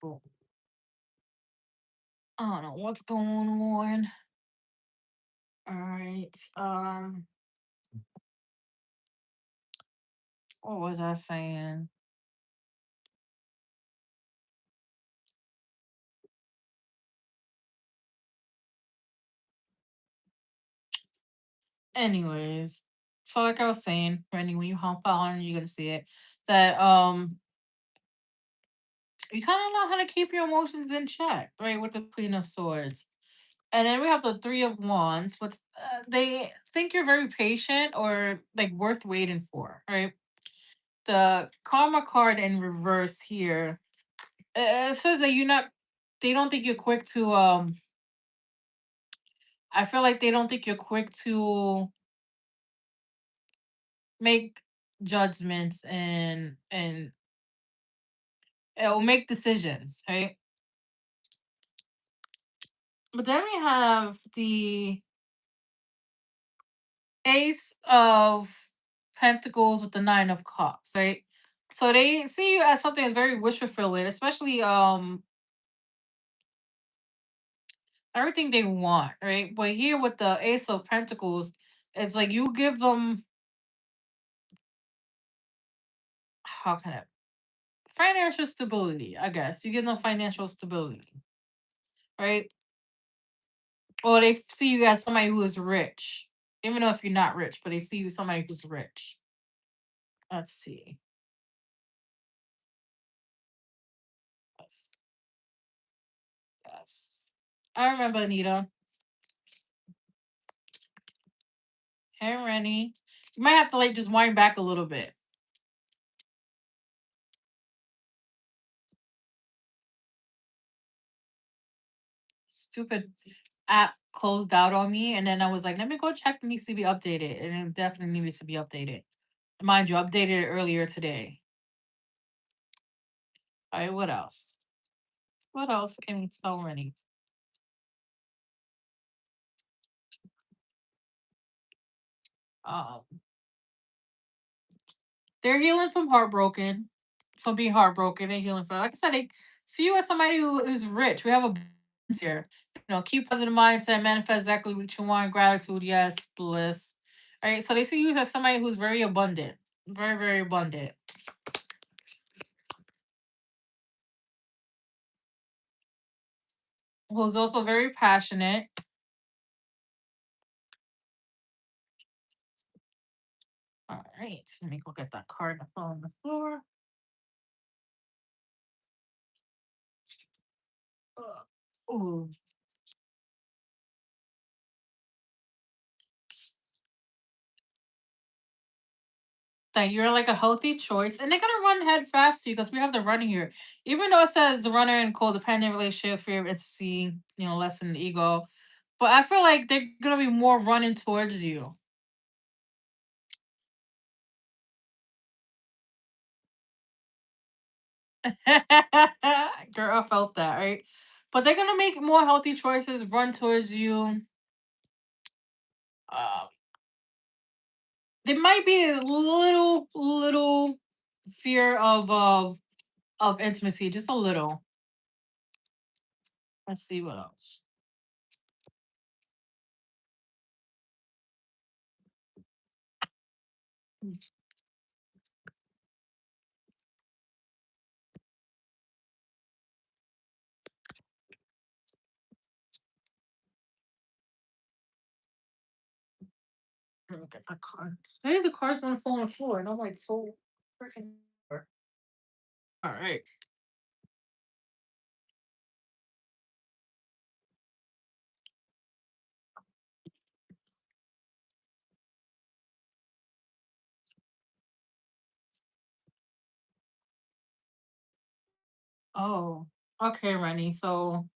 Boom. I don't know what's going on. All right. What was I saying? Anyways, so like I was saying, Randy, when you hop on, you're gonna see it. That you kind of know how to keep your emotions in check, right? With the Queen of Swords, and then we have the Three of Wands, which they think you're very patient or like worth waiting for, right? The Karma card in reverse here, it says that you're not. They don't think you're quick to. I feel like they don't think you're quick to make judgments and or make decisions, right? But then we have the Ace of Pentacles with the Nine of Cups, right? So they see you as something that's very wish fulfilling, especially everything they want, right? But here with the Ace of Pentacles, it's like you give them, how can I, financial stability, I guess. You give them financial stability, right? Or they see you as somebody who is rich, even though if you're not rich, but they see you as somebody who's rich. Let's see. Yes. Yes. I remember Anita. Hey, Rennie. You might have to like just wind back a little bit. Stupid app closed out on me, and then I was like, let me go check. It needs to be updated, and it definitely needs to be updated. Mind you, updated it earlier today. All right, what else? What else can you tell Rennie? Um, they're healing from heartbroken, from being heartbroken. They're healing from, like I said, they see you as somebody who is rich. We have a balance here. Keep positive mindset, manifest exactly what you want. Gratitude, yes, bliss. All right, so they see you as somebody who's very abundant, very, very abundant, who's also very passionate. All right, let me go get that card that fell on the floor. Ooh, that you're like a healthy choice, and they're gonna run head fast to you because we have the runner here. Even though it says the runner in codependent relationship, fear of intimacy, lessen the ego, but I feel like they're gonna be more running towards you. Girl, I felt that, right? But they're gonna make more healthy choices, run towards you. Um, there might be a little fear of intimacy, just a little. Let's see what else. Look at the cards. I think the cards want to fall on the floor, and I'm like so freaking. All right. Oh, okay, Rennie. So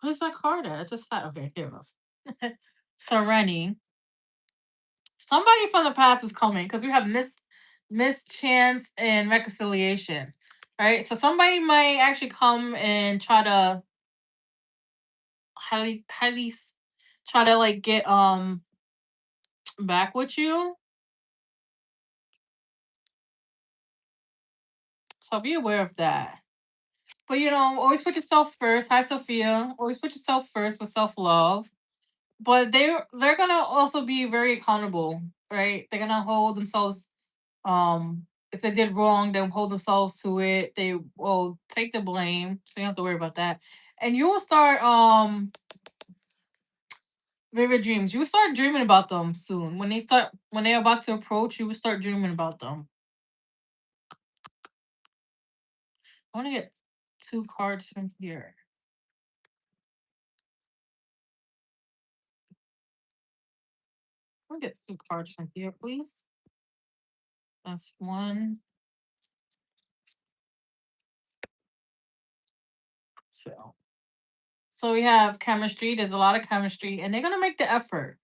where's that card at? I just had, okay, here it goes. So Rennie, somebody from the past is coming because we have mischance and reconciliation. Right? So somebody might actually come and try to highly try to like get back with you. So be aware of that. But always put yourself first. Hi, Sophia. Always put yourself first with self love. But they're gonna also be very accountable, right? They're gonna hold themselves. If they did wrong, they'll hold themselves to it. They will take the blame, so you don't have to worry about that. And you will start vivid dreams. You will start dreaming about them soon. When they're about to approach, you will start dreaming about them. I want to get two cards from here. I want to get two cards from here, please. That's one. So, so we have chemistry. There's a lot of chemistry, and they're gonna make the effort.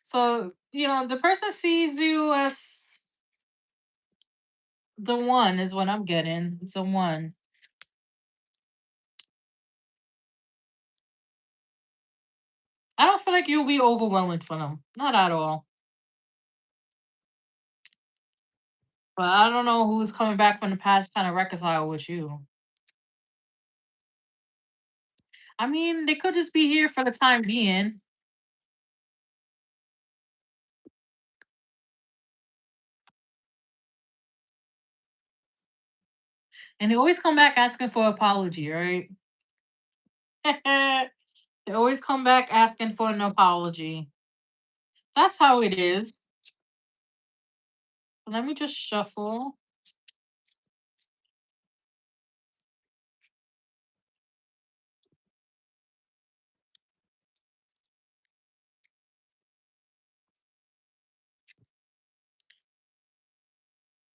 So the person sees you as the one is what I'm getting. It's a one. I don't feel like you'll be overwhelming for them. Not at all. But I don't know who's coming back from the past trying to reconcile with you. I mean, they could just be here for the time being. And they always come back asking for apology, right? They always come back asking for an apology. That's how it is. Let me just shuffle.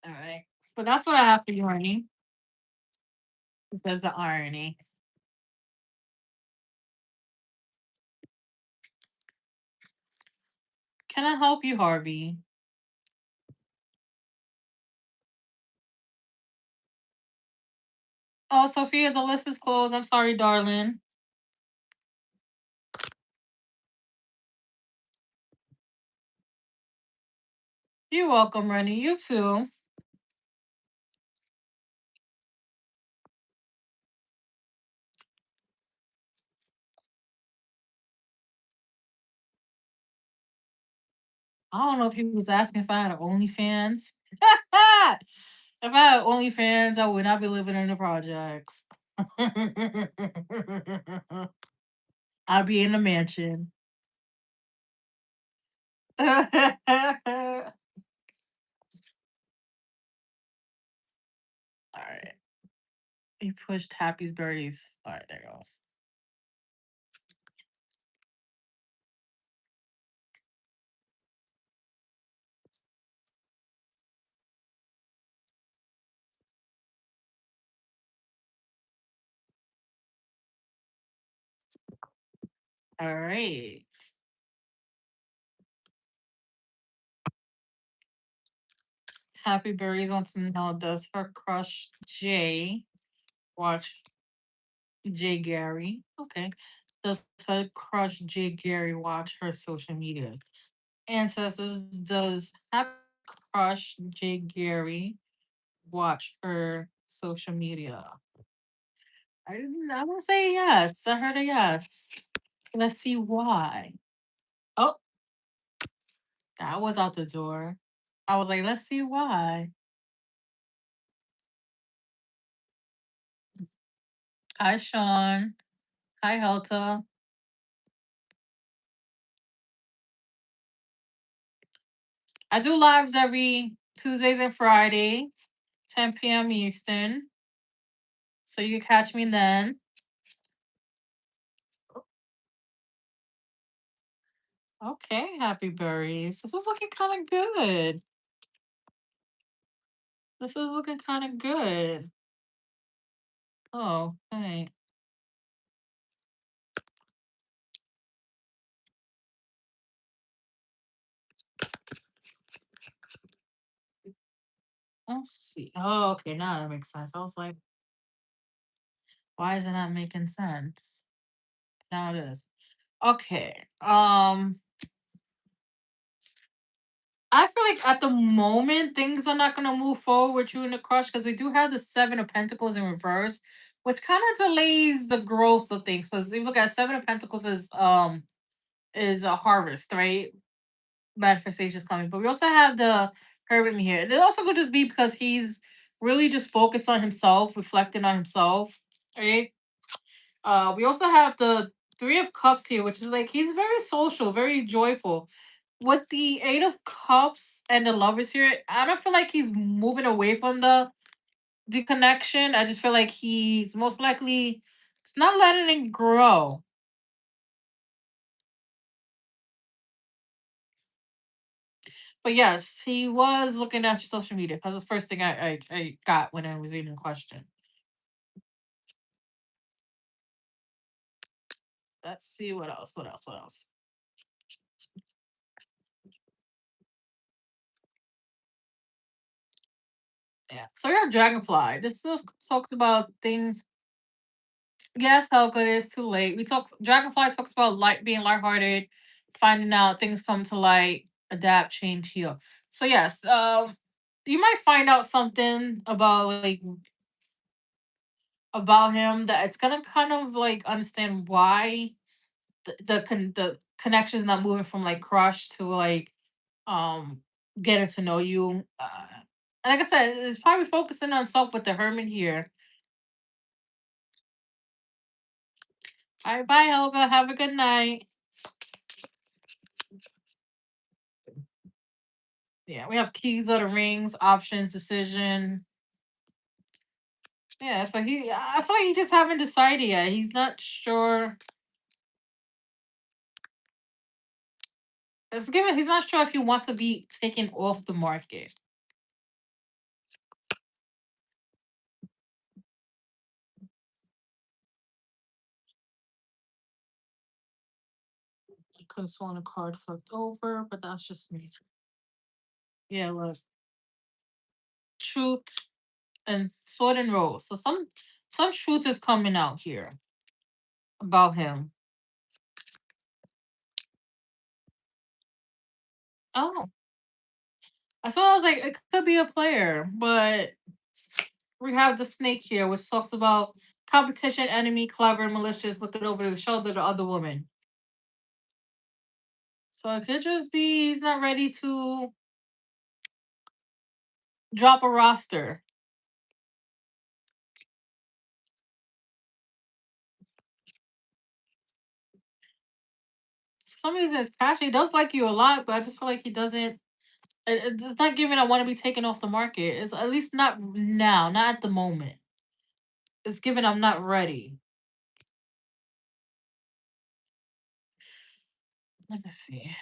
All right. But that's what I have for you, Arnie. It says the irony. Can I help you, Harvey? Oh, Sophia, the list is closed. I'm sorry, darling. You're welcome, Rennie. You too. I don't know if he was asking if I had OnlyFans. If I had OnlyFans, I would not be living in the projects. I'd be in the mansion. All right. He pushed Happy's berries. All right, there goes. All right. Happy Berries wants to know, does her crush Jay watch Jay Gary? Okay. Does her crush Jay Gary watch her social media? Ancestors, does Happy crush Jay Gary watch her social media? I'm gonna say yes. I heard a yes. Let's see why. Oh, that was out the door. I was like, let's see why. Hi, Sean. Hi, Helta. I do lives every Tuesdays and Fridays, 10 p.m. Eastern. So you can catch me then. Okay, happy berries. This is looking kind of good. This is looking kind of good. Oh, hey. Let's see. Oh, okay. Now that makes sense. I was like, why is it not making sense? Now it is. Okay. I feel like at the moment things are not gonna move forward with you in the crush because we do have the Seven of Pentacles in reverse, which kind of delays the growth of things. Because if you look at Seven of Pentacles is a harvest, right? Manifestations coming, but we also have the Hermit here. And it also could just be because he's really just focused on himself, reflecting on himself, right? We also have the Three of Cups here, which is like he's very social, very joyful. With the Eight of Cups and the Lovers here, I don't feel like he's moving away from the connection. I just feel like he's most likely it's not letting it grow. But yes, he was looking at your social media because that's the first thing I got when I was reading the question. Let's see what else. What else? What else? Yeah. So we have Dragonfly. Talks about things. Yes, Helga, it is too late. We talk. Dragonfly talks about light being lighthearted, finding out things come to light, adapt, change, heal. So yes, you might find out something about him that it's gonna kind of like understand why the connection is not moving from like crush to like um getting to know you. And like I said, it's probably focusing on self with the Hermit here. All right, bye, Helga. Have a good night. Yeah, we have keys of the rings, options, decision. Yeah, so I feel like he just haven't decided yet. He's not sure. It's given. He's not sure if he wants to be taken off the market. You could have sworn a card flipped over, but that's just me. Yeah, look, truth and sword and rose. So some truth is coming out here about him. Oh, I was like, it could be a player, but we have the snake here, which talks about competition, enemy, clever, malicious, looking over the shoulder of the other woman. So it could just be he's not ready to drop a roster. For some reason, it's passion. He does like you a lot, but I just feel like he doesn't. It's not giving. I want to be taken off the market. It's at least not now, not at the moment. It's given. I'm not ready. Let me see.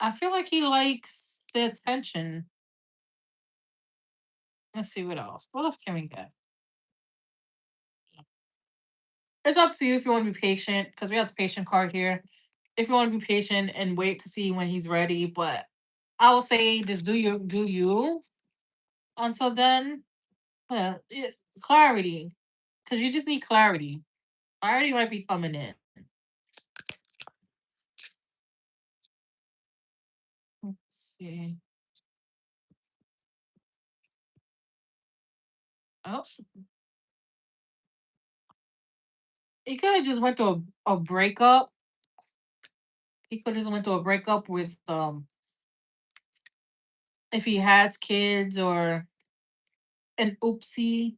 I feel like he likes the attention. Let's see what else. What else can we get? It's up to you if you want to be patient because we have the patient card here. If you want to be patient and wait to see when he's ready, but I will say just do you until then. Clarity, because you just need clarity. Clarity might be coming in. Let's see. Oh, he could have just went through a breakup. He could have just went through a breakup with if he has kids or an oopsie.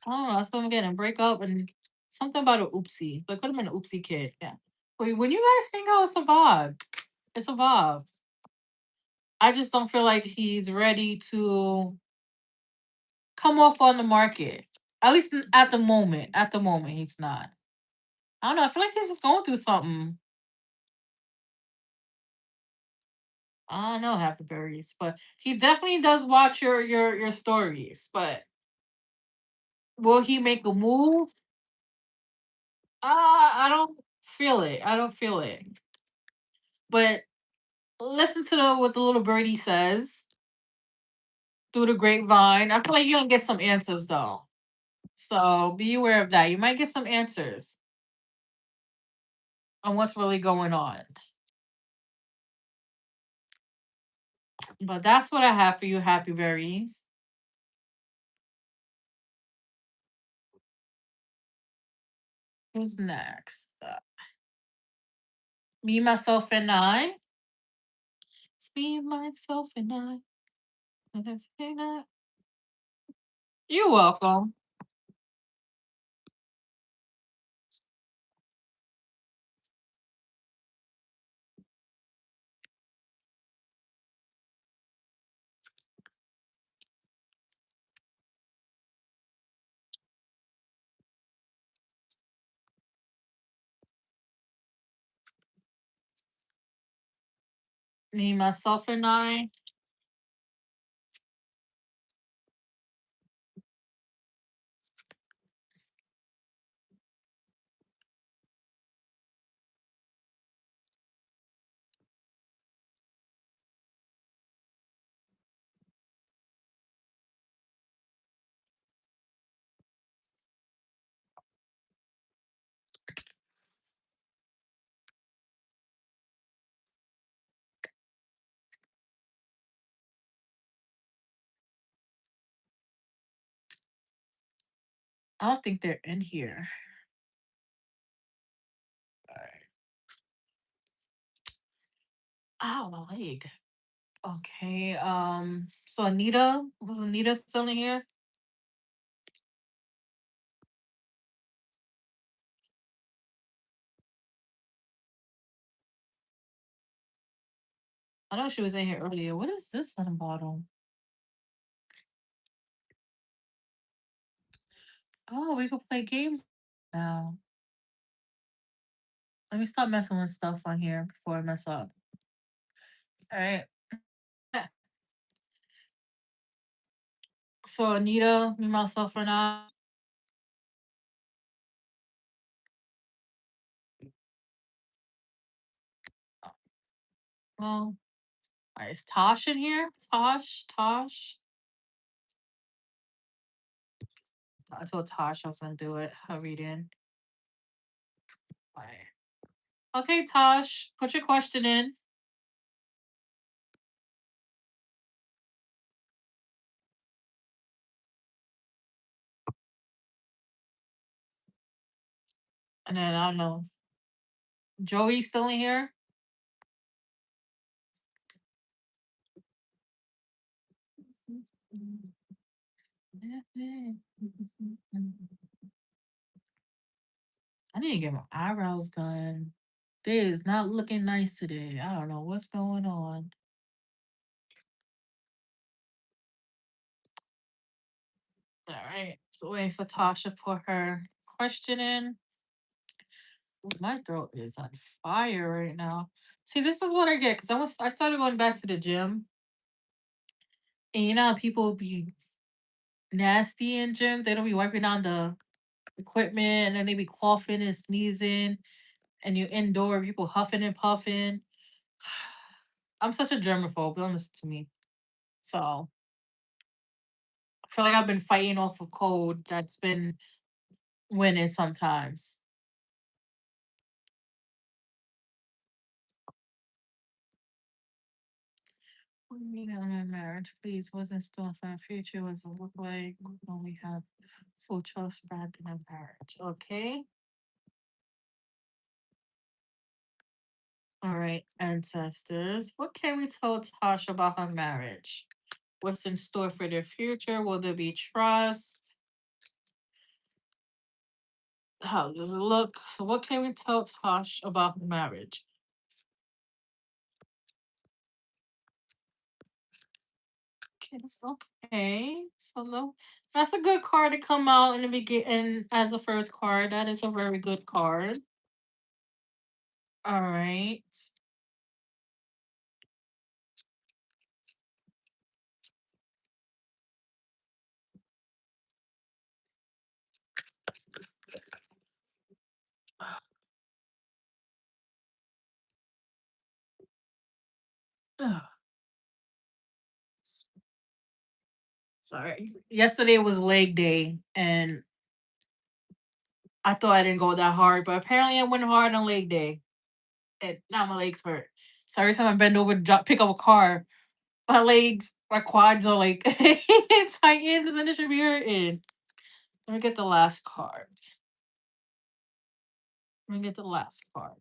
I don't know. That's what I'm getting. A breakup and something about an oopsie. But it could have been an oopsie kid. Yeah. Wait, when you guys hang out, it's a vibe. It's a vibe. I just don't feel like he's ready to come off on the market. At least at the moment. At the moment, he's not. I don't know. I feel like he's just going through something. I don't know, Happy Berries, but he definitely does watch your stories. But will he make a move? I don't feel it. I don't feel it. But listen to what the little birdie says. through the grapevine. I feel like you're gonna get some answers though. So be aware of that. You might get some answers on what's really going on. But that's what I have for you, happy berries. Who's next? Me, myself, and I. It's me, myself, and I. And it's me, not- You're welcome. Me, myself, and I. I don't think they're in here. Alright. Ow, my leg. Okay. So Anita, was Anita still in here? I know she was in here earlier. What is this on the bottom? Oh, we could play games now. Let me stop messing with stuff on here before I mess up. All right. So Anita, me, myself, and I. Well, all right. Is Tosh in here? Tosh. I told Tosh I was gonna do it. I'll read in. All right. Okay, Tosh, put your question in, and then I don't know. Joey still in here? I need to get my eyebrows done. They is not looking nice today. I don't know what's going on. All right. So waiting for Tasha to put her question in. Ooh, my throat is on fire right now. See, this is what I get because I started going back to the gym, and you know how people be nasty in gym. They don't be wiping down the equipment, and then they be coughing and sneezing, and you indoor people huffing and puffing. I'm such a germaphobe. Don't listen to me. So I feel like I've been fighting off a cold that's been winning sometimes. What do you mean on my marriage? Please, what's in store for our future? What's it look like when we have full trust back in a marriage? Okay. All right, ancestors. What can we tell Tasha about her marriage? What's in store for their future? Will there be trust? How does it look? So, what can we tell Tosh about her marriage? Okay, that's okay. So, that's a good card to come out in the beginning as a first card. That is a very good card. All right. Ugh. Sorry. Yesterday was leg day, and I thought I didn't go that hard, but apparently I went hard on leg day, and now my legs hurt. So every time I bend over to pick up a car, my legs, my quads are like it's tightened and it should be hurting. Let me get the last card. Let me get the last card.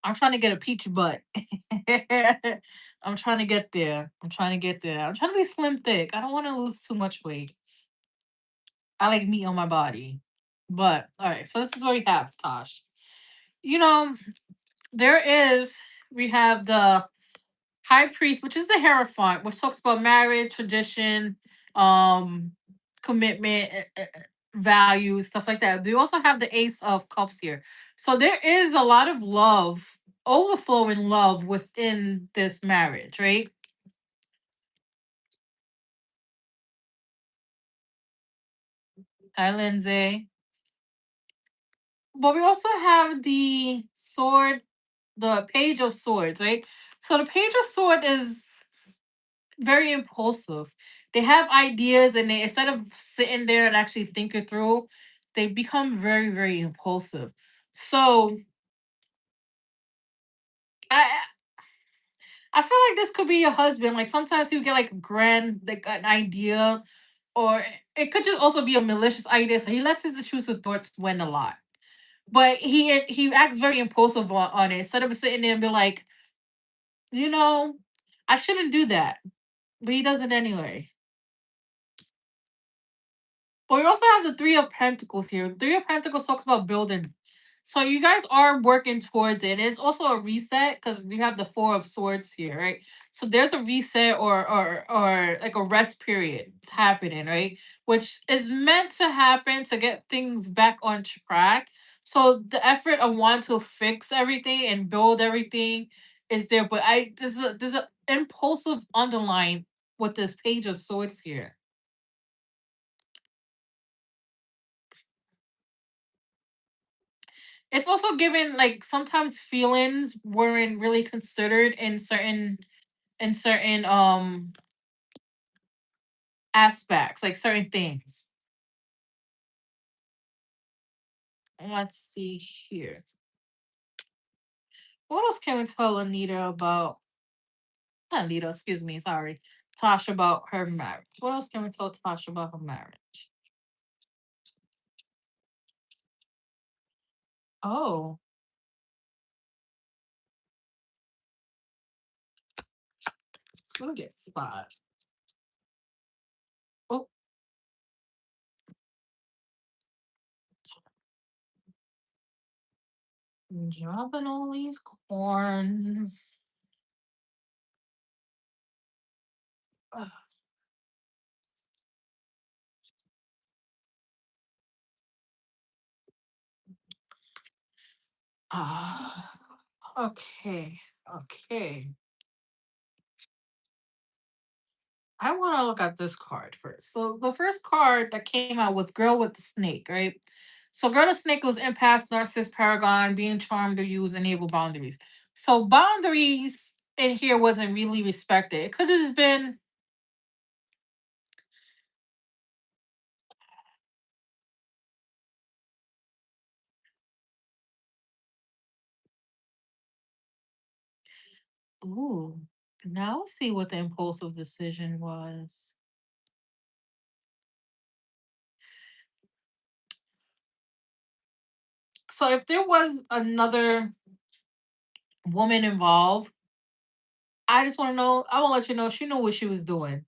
I'm trying to get a peach butt. I'm trying to get there. I'm trying to get there. I'm trying to be slim thick. I don't want to lose too much weight. I like meat on my body. But all right, so this is what we have, Tosh. You know, there is we have the high priest, which is the Hierophant, which talks about marriage, tradition, um, commitment, values, stuff like that. We also have the Ace of Cups here. So there is a lot of love, overflowing love within this marriage, right? Hi, Lindsay. But we also have the sword, the Page of Swords, right? So the Page of Sword is very impulsive. They have ideas, and they, instead of sitting there and actually think it through, they become very, very impulsive. So I I feel like this could be your husband. Like sometimes he'll get like a grand like an idea, or it could just also be a malicious idea. So he lets his intrusive thoughts win a lot. But he acts very impulsive on it. Instead of sitting there and be like, you know, I shouldn't do that. But he does it anyway. But we also have the Three of Pentacles here. Three of Pentacles talks about building. So you guys are working towards it. And it's also a reset because you have the Four of Swords here, right? So there's a reset or like a rest period happening, right? Which is meant to happen to get things back on track. So the effort of wanting to fix everything and build everything is there. But there's a impulsive underline with this Page of Swords here. It's also given like sometimes feelings weren't really considered in certain aspects, like certain things. Let's see here. What else can we tell Anita about not Anita, excuse me, sorry. Tasha about her marriage. What else can we tell Tasha about her marriage? Oh, we'll get five. Oh, dropping all these corns. Ugh. Ah, okay, okay. I want to look at this card first. So the first card that came out was Girl with the Snake, right? So Girl with the Snake was empath, narcissist, paragon, being charmed to use, enable boundaries. So boundaries in here wasn't really respected. It could have just been, ooh, now let's see what the impulsive decision was. So if there was another woman involved, I just want to know, I want to let you know she knew what she was doing.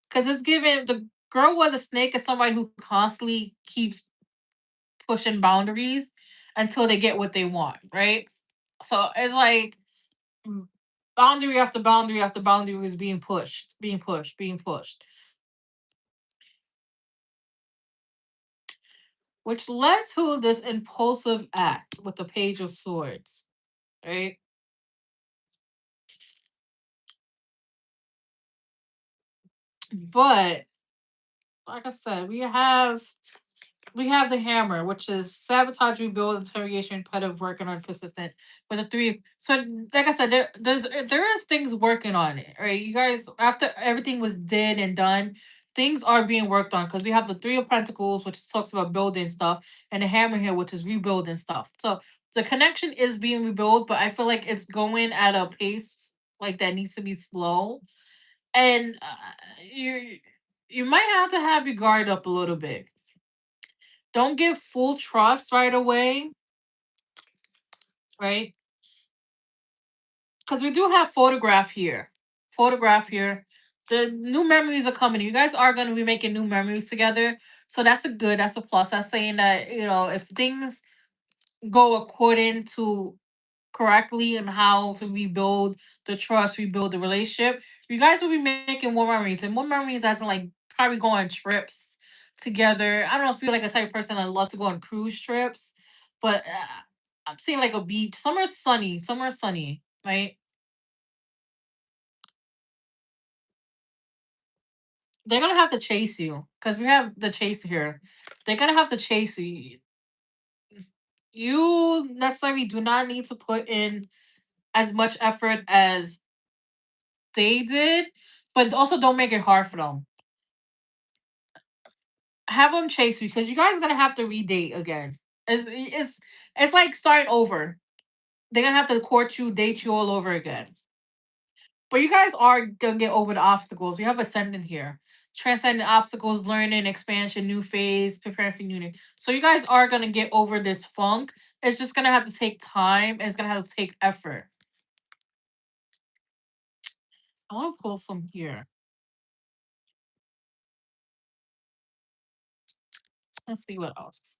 Because it's given the girl with a snake is somebody who constantly keeps pushing boundaries until they get what they want, right? So it's like mm, boundary after boundary after boundary was being pushed, being pushed, being pushed, which led to this impulsive act with the Page of Swords, right? But like I said, we have We have the hammer, which is sabotage, rebuild, interrogation, repetitive work, and inconsistent. With the three, so like I said, there is things working on it, right? You guys, after everything was did and done, things are being worked on because we have the three of pentacles, which talks about building stuff, and the hammer here, which is rebuilding stuff. So the connection is being rebuilt, but I feel like it's going at a pace like that needs to be slow, and you might have your guard up a little bit. Don't give full trust right away, right? Because we do have photograph here. Photograph here. The new memories are coming. You guys are going to be making new memories together. So that's a good, that's a plus. That's saying that, if things go according to correctly and how to rebuild the trust, rebuild the relationship, you guys will be making more memories. And more memories as in like probably go on trips together. I don't know if you're like a type of person that loves to go on cruise trips, but I'm seeing like a beach. Somewhere sunny, right? They're gonna have to chase you because we have the chase here. They're gonna have to chase you. You necessarily do not need to put in as much effort as they did, but also don't make it hard for them. Have them chase you because you guys are gonna have to redate again. It's like starting over. They're gonna have to court you, date you all over again. But you guys are gonna get over the obstacles. We have ascendant here. Transcending obstacles, learning, expansion, new phase, preparing for unity. So you guys are gonna get over this funk. It's just gonna have to take time. And it's gonna have to take effort. I want to pull from here. Let's see what else.